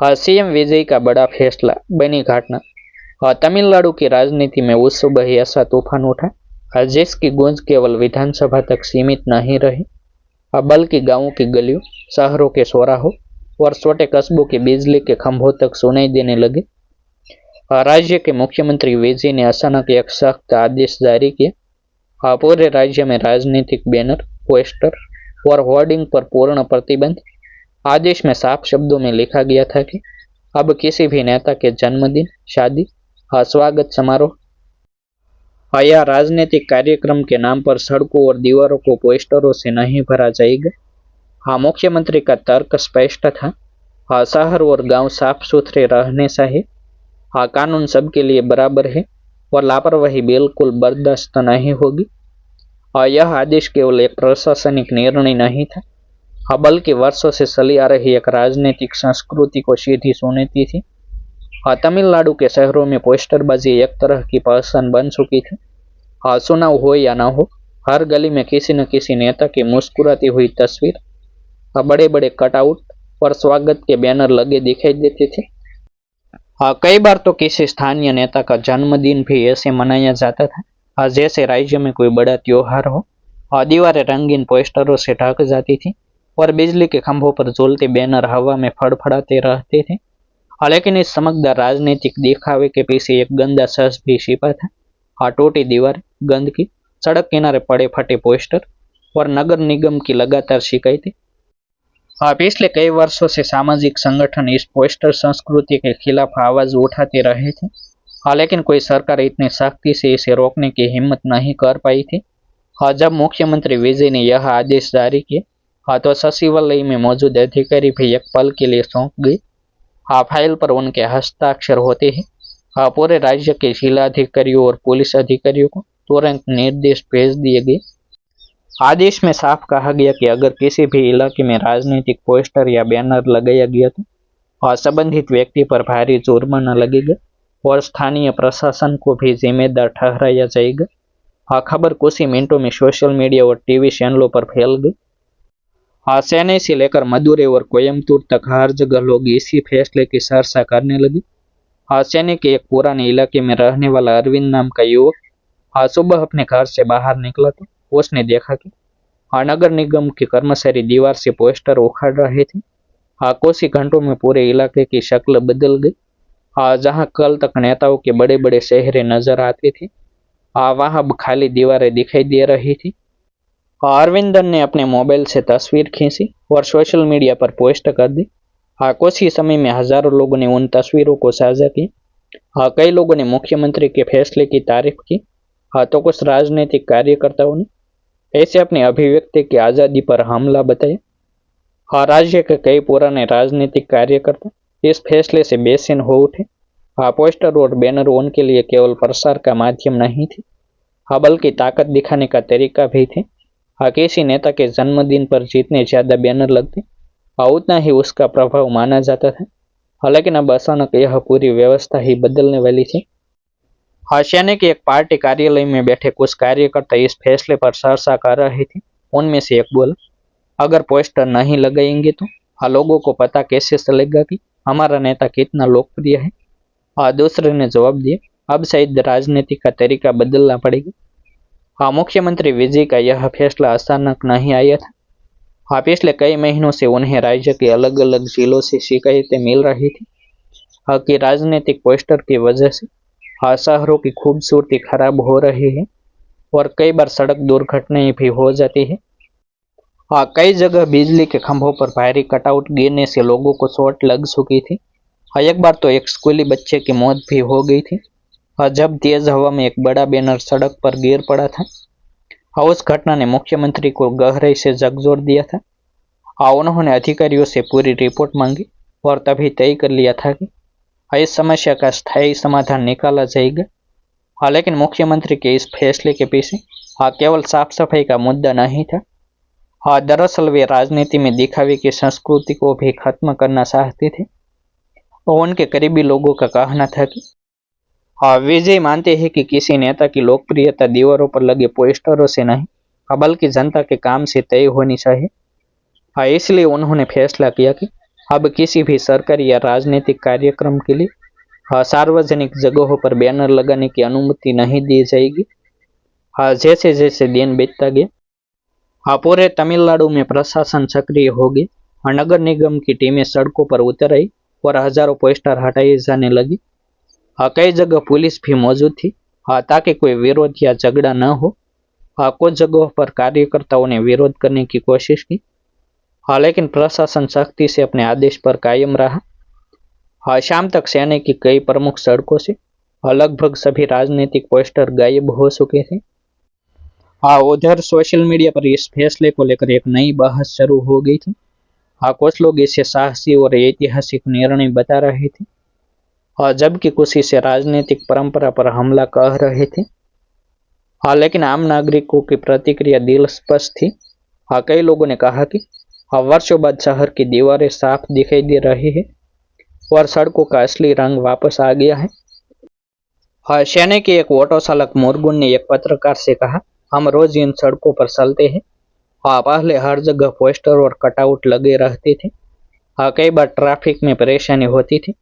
CM विजय का बड़ा फैसला बनी घटना। तमिलनाडु की राजनीति में उस सुबह ही ऐसा तूफान उठा जिसकी गूंज केवल विधानसभा तक सीमित नहीं रही, बल्कि गांवों की गलियों, शहरों के चौराहों और छोटे कस्बों के बिजली के खंभों तक सुनाई देने लगे। राज्य के मुख्यमंत्री विजय ने अचानक एक सख्त आदेश जारी किया। पूरे राज्य में राजनीतिक बैनर, पोस्टर और होर्डिंग पर पूर्ण प्रतिबंध। आदेश में साफ शब्दों में लिखा गया था कि अब किसी भी नेता के जन्मदिन, शादी, स्वागत समारोह या राजनीतिक कार्यक्रम के नाम पर सड़कों और दीवारों को पोस्टरों से नहीं भरा जाएगा। मुख्यमंत्री का तर्क स्पष्ट था। शहर और गांव साफ सुथरे रहने चाहिए। कानून सबके लिए बराबर है और लापरवाही बिल्कुल बर्दाश्त नहीं होगी। यह आदेश केवल एक प्रशासनिक निर्णय नहीं था, बल्कि वर्षों से चली आ रही एक राजनीतिक संस्कृति को सीधी चुनौती थी। तमिलनाडु के शहरों में पोस्टरबाजी एक तरह की पहचान बन चुकी थी। चुनाव हो या ना हो, हर गली में किसी न किसी नेता की मुस्कुराती हुई तस्वीर, बड़े बड़े कटआउट और स्वागत के बैनर लगे दिखाई देते थे। कई बार तो किसी स्थानीय नेता का जन्मदिन भी ऐसे मनाया जाता था जैसे राज्य में कोई बड़ा त्योहार हो। दीवारें रंगीन पोस्टरों से ढक जाती थी और बिजली के खंभों पर झूलते बैनर हवा में फड़फड़ाते रहते थे। लेकिन इस समग्र राजनीतिक दिखावे के पीछे एक गंदा सच भी छिपा था। टूटी दीवार, गंदगी, सड़क किनारे पड़े फटे पोस्टर और नगर निगम की लगातार शिकायतें। पिछले कई वर्षों से सामाजिक संगठन इस पोस्टर संस्कृति के खिलाफ आवाज उठाते रहे थे, लेकिन कोई सरकार इतनी सख्ती से इसे रोकने की हिम्मत नहीं कर पाई थी। जब मुख्यमंत्री विजय ने यह आदेश जारी किया तो सचिवालय में मौजूद अधिकारी भी एक पल के लिए चौंक गए। फाइल पर उनके हस्ताक्षर होते ही पूरे राज्य के जिलाधिकारियों और पुलिस अधिकारियों को तुरंत निर्देश भेज दिए गए। आदेश में साफ कहा गया कि अगर किसी भी इलाके में राजनीतिक पोस्टर या बैनर लगाया गया तो संबंधित व्यक्ति पर भारी जुर्माना लगेगा और स्थानीय प्रशासन को भी जिम्मेदार ठहराया जाएगा। खबर कुछ ही मिनटों में सोशल मीडिया और टीवी चैनलों पर फैल गई। चेन्नई से लेकर मदुरै और कोयम्बटूर तक हर जगह लोग इसी फैसले की चर्चा करने लगे। चेन्नई के एक पुराने इलाके में रहने वाला अरविंद नाम का युवक सुबह अपने घर से बाहर निकला तो उसने देखा कि नगर निगम के कर्मचारी दीवार से पोस्टर उखाड़ रहे थे। कुछ ही घंटों में पूरे इलाके की शक्ल बदल गई। जहां कल तक नेताओं के बड़े बड़े चेहरे नजर आते थे, वहां अब खाली दीवारें दिखाई दे रही थी। अरविंदन ने अपने मोबाइल से तस्वीर खींची और सोशल मीडिया पर पोस्ट कर दी। कुछ ही समय में हजारों लोगों ने उन तस्वीरों को साझा किया। कई लोगों ने मुख्यमंत्री के फैसले की तारीफ की, तो कुछ राजनीतिक कार्यकर्ताओं ने ऐसे अपनी अभिव्यक्ति की आज़ादी पर हमला बताया। राज्य के कई पुराने राजनीतिक कार्यकर्ता इस फैसले से बेचैन हो उठे। पोस्टर और बैनर उनके लिए केवल प्रसार का माध्यम नहीं थे, बल्कि ताकत दिखाने का तरीका भी थे। किसी नेता के जन्मदिन पर जितने ज्यादा बैनर लगते उतना ही उसका प्रभाव माना जाता था। लेकिन अब अचानक यह पूरी व्यवस्था ही बदलने वाली थी। चेन्नई के एक पार्टी कार्यालय में बैठे कुछ कार्यकर्ता इस फैसले पर चर्चा कर रहे थे। उनमें से एक बोला, अगर पोस्टर नहीं लगाएंगे तो लोगों को पता कैसे चलेगा कि हमारा नेता कितना लोकप्रिय है। दूसरे ने जवाब दिया, अब शायद राजनीति का तरीका बदलना पड़ेगा। मुख्यमंत्री विजय का यह फैसला अचानक नहीं आया था। पिछले कई महीनों से उन्हें राज्य के अलग अलग जिलों से शिकायतें मिल रही थी कि राजनीतिक पोस्टर की वजह से शहरों की खूबसूरती खराब हो रही है और कई बार सड़क दुर्घटनाएं भी हो जाती है। कई जगह बिजली के खंभों पर भारी कटआउट गिरने से लोगों को चोट लग चुकी थी। एक बार तो एक स्कूली बच्चे की मौत भी हो गई थी जब तेज हवा में एक बड़ा बैनर सड़क पर गिर पड़ा था। उस घटना ने मुख्यमंत्री को गहराई से झकझोर दिया था। उन्होंने अधिकारियों से पूरी रिपोर्ट मांगी और तभी तय कर लिया था कि इस समस्या का स्थायी समाधान निकाला जाएगा। लेकिन मुख्यमंत्री के इस फैसले के पीछे केवल साफ सफाई का मुद्दा नहीं था। दरअसल वे राजनीति में दिखावे की संस्कृति को भी खत्म करना चाहते थे। उनके करीबी लोगों का कहना था कि विजय मानते हैं कि किसी नेता की लोकप्रियता दीवारों पर लगे पोस्टरों से नहीं, बल्कि जनता के काम से तय होनी चाहिए। इसलिए उन्होंने फैसला किया कि अब किसी भी सरकारी या राजनीतिक कार्यक्रम के लिए सार्वजनिक जगहों पर बैनर लगाने की अनुमति नहीं दी जाएगी। जैसे जैसे दिन बीतता गया पूरे तमिलनाडु में प्रशासन सक्रिय हो गया और नगर निगम की टीमें सड़कों पर उतर आई और हजारों पोस्टर हटाए जाने लगे। कई जगह पुलिस भी मौजूद थी ताकि कोई विरोध या झगड़ा न हो। कुछ जगहों पर कार्यकर्ताओं ने विरोध करने की कोशिश की, लेकिन प्रशासन सख्ती से अपने आदेश पर कायम रहा। शाम तक शहर की कई प्रमुख सड़कों से लगभग सभी राजनीतिक पोस्टर गायब हो चुके थे। उधर सोशल मीडिया पर इस फैसले को लेकर एक नई बहस शुरू हो गई थी। कुछ लोग इसे साहसी और ऐतिहासिक निर्णय बता रहे थे और जबकि कुछ इसे राजनीतिक परंपरा पर हमला कह रहे थे। लेकिन आम नागरिकों की प्रतिक्रिया दिलस्पष्ट थी। कई लोगों ने कहा कि वर्षों बाद शहर की दीवारें साफ दिखाई दे रही है और सड़कों का असली रंग वापस आ गया है। चेन्नई के एक ऑटो चालक मुरुगन ने एक पत्रकार से कहा, हम रोज इन सड़कों पर चलते हैं। पहले हर जगह पोस्टर और कटआउट लगे रहते थे। कई बार ट्रैफिक में परेशानी होती थी।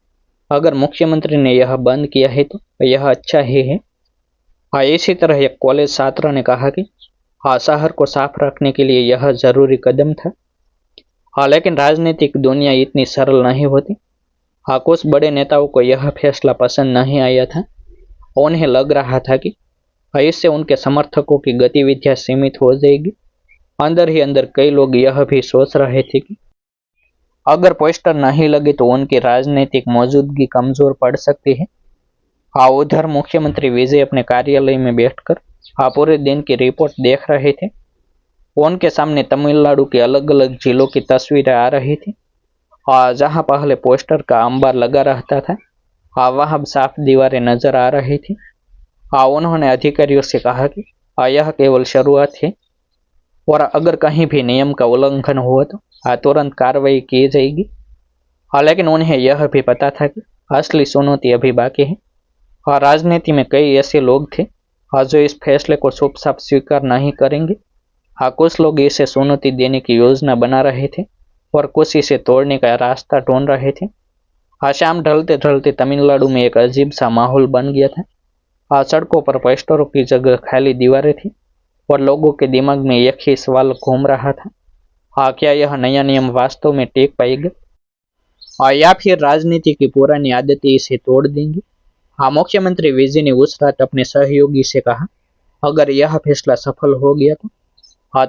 अगर मुख्यमंत्री ने यह बंद किया है तो यह अच्छा ही है। इसी तरह एक कॉलेज छात्र ने कहा कि शहर को साफ रखने के लिए यह जरूरी कदम था। लेकिन राजनीतिक दुनिया इतनी सरल नहीं होती। कुछ बड़े नेताओं को यह फैसला पसंद नहीं आया था। उन्हें लग रहा था कि इससे उनके समर्थकों की गतिविधियां सीमित हो जाएगी। अंदर ही अंदर कई लोग यह भी सोच रहे थे कि अगर पोस्टर नहीं लगे तो उनकी राजनीतिक मौजूदगी कमजोर पड़ सकती है। उधर मुख्यमंत्री विजय अपने कार्यालय में बैठकर पूरे दिन की रिपोर्ट देख रहे थे। उनके सामने तमिलनाडु के अलग अलग जिलों की तस्वीरें आ रही थी। जहां पहले पोस्टर का अंबार लगा रहता था वहां साफ दीवारें नजर आ रही थी। उन्होंने अधिकारियों से कहा कि यह केवल शुरुआत है और अगर कहीं भी नियम का उल्लंघन हुआ तो तुरंत कार्रवाई की जाएगी। लेकिन उन्हें यह भी पता था कि असली चुनौती अभी बाकी है। राजनीति में कई ऐसे लोग थे जो इस फैसले को चुपचाप स्वीकार नहीं करेंगे। कुछ लोग इसे चुनौती देने की योजना बना रहे थे और कुछ इसे तोड़ने का रास्ता ढूंढ रहे थे। शाम ढलते ढलते तमिलनाडु में एक अजीब सा माहौल बन गया था। सड़कों पर पोस्टरों की जगह खाली दीवारें थी और लोगों के दिमाग में एक ही सवाल घूम रहा था, क्या यह नया नियम वास्तव में टेक पाएगा या फिर राजनीति की पुरानी आदतें इसे तोड़ देंगी। मुख्यमंत्री विजय ने उस रात अपने सहयोगी से कहा, अगर यह फैसला सफल हो गया तो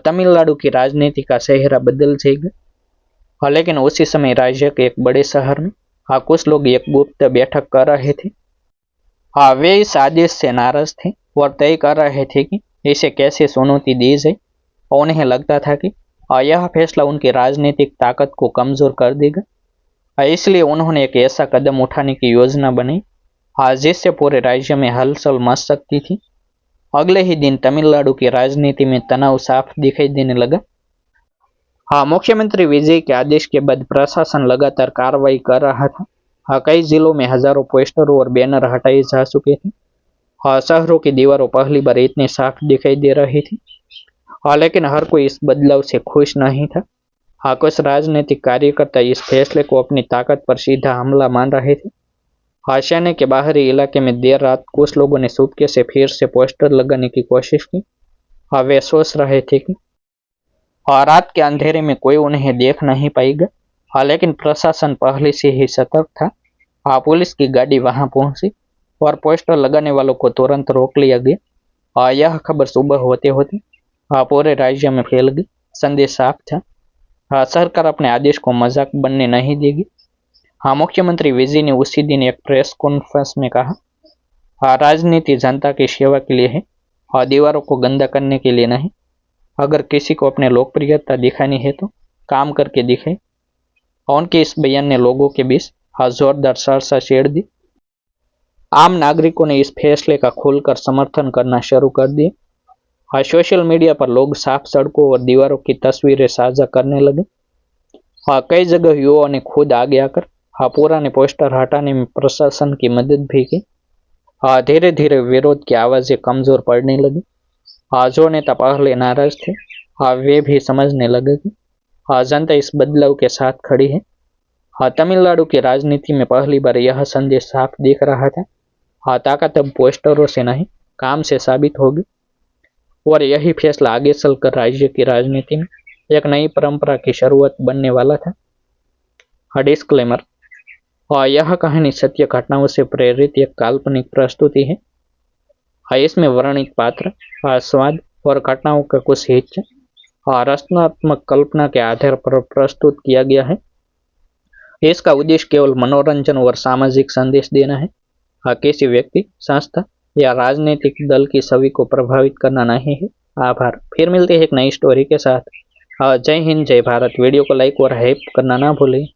तमिलनाडु की राजनीति का चेहरा बदल जाएगा। लेकिन उसी समय राज्य के एक बड़े शहर में कुछ लोग एक गुप्त बैठक कर रहे थे। वे इस आदेश से नाराज थे और तय कर रहे थे कि इसे कैसे चुनौती दी जाए। उन्हें लगता था कि यह फैसला उनकी राजनीतिक ताकत को कमजोर कर देगा। इसलिए उन्होंने एक ऐसा कदम उठाने की योजना बनाई जिससे पूरे राज्य में हलचल मच सकती थी। अगले ही दिन तमिलनाडु की राजनीति में तनाव साफ दिखाई देने लगा। मुख्यमंत्री विजय के आदेश के बाद प्रशासन लगातार कार्रवाई कर रहा था। कई जिलों में हजारों पोस्टर और बैनर हटाए जा चुके थे। शहरों की दीवारों पहली बार इतनी साफ दिखाई दे रही थी। लेकिन हर कोई इस बदलाव से खुश नहीं था। कुछ राजनीतिक कार्यकर्ता इस फैसले को अपनी ताकत पर सीधा हमला मान रहे थे। शहर के बाहरी इलाके में देर रात कुछ लोगों ने चुपके से फिर से पोस्टर लगाने की कोशिश की। वे सोच रहे थे कि रात के अंधेरे में कोई उन्हें देख नहीं पाएगा। लेकिन प्रशासन पहले से ही सतर्क था। पुलिस की गाड़ी वहां पहुंची और पोस्टर लगाने वालों को तुरंत रोक लिया गया। यह खबर सुबह होते होते पूरे राज्य में फैल गई। संदेश साफ था, सरकार अपने आदेश को मजाक बनने नहीं देगी। मुख्यमंत्री विजय ने उसी दिन एक प्रेस कॉन्फ्रेंस में कहा, राजनीति जनता की सेवा के लिए है, दीवारों को गंदा करने के लिए नहीं। अगर किसी को अपने लोकप्रियता दिखानी है तो काम करके दिखे। उनके इस बयान ने लोगों के बीच जोरदार चर्चा छेड़ दी। आम नागरिकों ने इस फैसले का खुलकर समर्थन करना शुरू कर दिया। सोशल मीडिया पर लोग साफ सड़कों और दीवारों की तस्वीरें साझा करने लगे। कई जगह युवाओं ने खुद आगे आकर पुराने पोस्टर हटाने में प्रशासन की मदद भी की। धीरे धीरे विरोध की आवाजें कमजोर पड़ने लगी। जो नेता पहले नाराज थे वे भी समझने लगे कि जनता इस बदलाव के साथ खड़ी है। तमिलनाडु की राजनीति में पहली बार यह संदेश साफ दिख रहा था। ताकत अब पोस्टरों से नहीं, काम से साबित होगी। और यही फैसला आगे चलकर राज्य की राजनीति में एक नई परंपरा की शुरुआत बनने वाला था। डिस्क्लेमर, यह कहानी सत्य घटनाओं से प्रेरित एक काल्पनिक प्रस्तुति है। इसमें वर्णित पात्र, स्वाद और घटनाओं का कुछ हिस्सा रचनात्मक कल्पना के आधार पर प्रस्तुत किया गया है। इसका उद्देश्य केवल मनोरंजन और सामाजिक संदेश देना है। किसी व्यक्ति, संस्था या राजनीतिक दल की छवि को प्रभावित करना नहीं है। आभार। फिर मिलते हैं एक नई स्टोरी के साथ। जय हिंद, जय भारत। वीडियो को लाइक और हाइप करना ना भूलें।